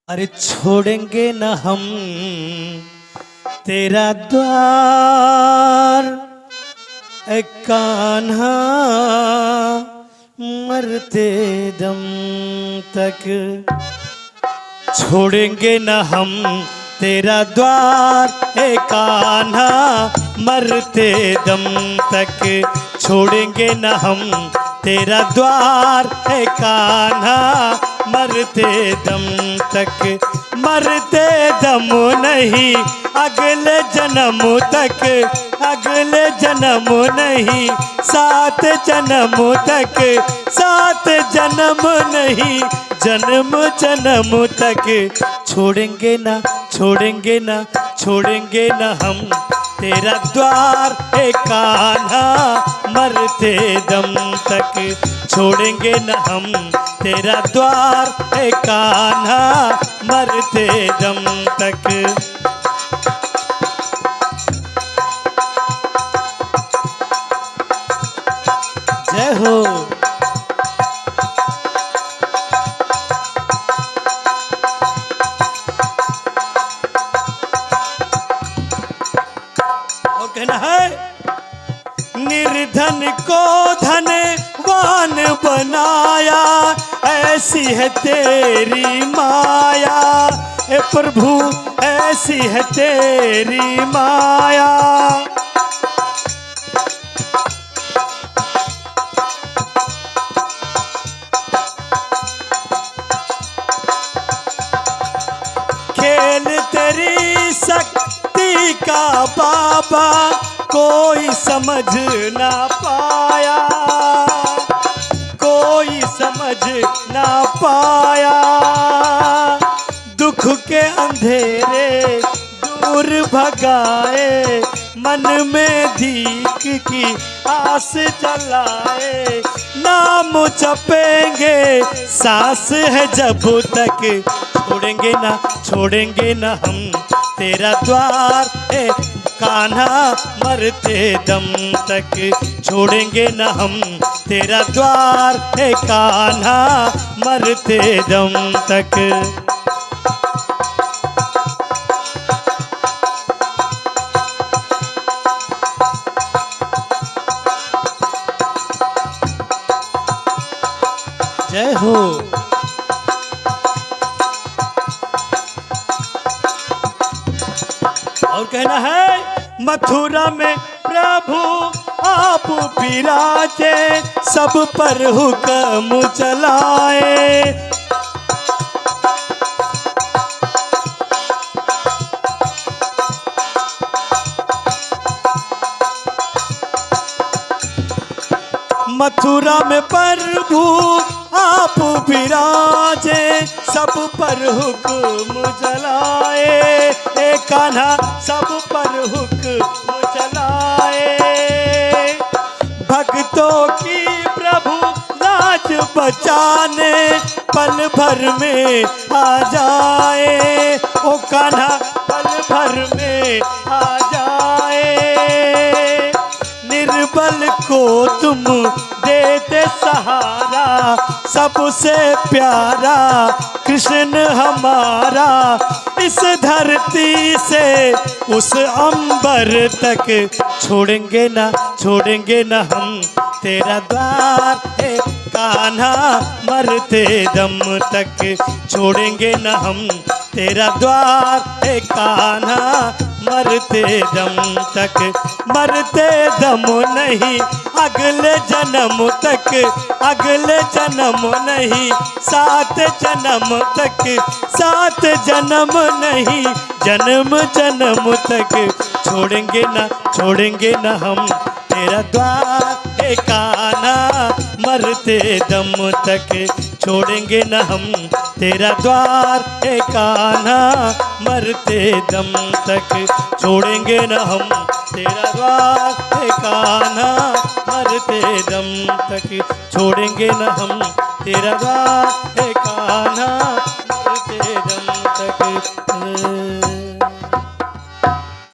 अरे छोड़ेंगे न हम तेरा द्वार, ए कान्हा मरते दम तक। छोड़ेंगे न हम तेरा द्वार, ए कान्हा मरते दम तक। छोड़ेंगे न हम तेरा द्वार, ए कान्हा मरते दम तक। मरते दम नहीं अगले जन्म तक, अगले जन्म नहीं सात जन्म तक, सात जन्म नहीं जन्म जन्म तक। छोड़ेंगे ना छोड़ेंगे ना छोड़ेंगे ना हम तेरा द्वार, ए कान्हा मरते दम तक। छोड़ेंगे न हम तेरा द्वार, ए कान्हा मरते दम तक। जय हो। और कहना है, निर्धन को धनवान बनाया, ऐसी है तेरी माया। ए प्रभु ऐसी है तेरी माया। खेल तेरी शक्ति का बाबा कोई समझ ना पाया, कोई समझ ना पाया। दुख के अंधेरे दूर भगाए, मन में दीप की आस जलाए। नाम जपेंगे सांस है जब तक। छोड़ेंगे ना छोड़ेंगे ना हम तेरा द्वार, ए कान्हा मरते दम तक। छोड़ेंगे न हम तेरा द्वार, ए कान्हा मरते दम तक। जय हो। और कहना है, मथुरा में प्रभु आप विराजे, सब पर हुक्म चलाए। मथुरा में प्रभु आप विराजे, सब पर हुक्म चलाए। ए कान्हा सब पर हुक्म चलाए। भक्तों की प्रभु लाज बचाने, पल भर में आ जाए। ओ कान्हा पल भर में आ जाए। निर्बल को तुम देते सहारा, सबसे प्यारा कृष्ण हमारा। इस धरती से उस अंबर तक, छोड़ेंगे ना छोड़ेंगे ना हम तेरा द्वार, ए कान्हा मरते दम तक। छोड़ेंगे न हम तेरा द्वार, ए कान्हा मरते दम तक। मरते दम नहीं अगले जन्म तक, अगले जन्म नहीं सात जन्म तक, सात जन्म नहीं जन्म जन्म तक। छोड़ेंगे न हम तेरा द्वार, ए कान्हा मरते दम तक। छोड़ेंगे न हम तेरा द्वार, ए कान्हा मरते दम तक। छोड़ेंगे न हम तेरा द्वार, ए कान्हा मरते दम तक। छोड़ेंगे न हम तेरा द्वार, ए कान्हा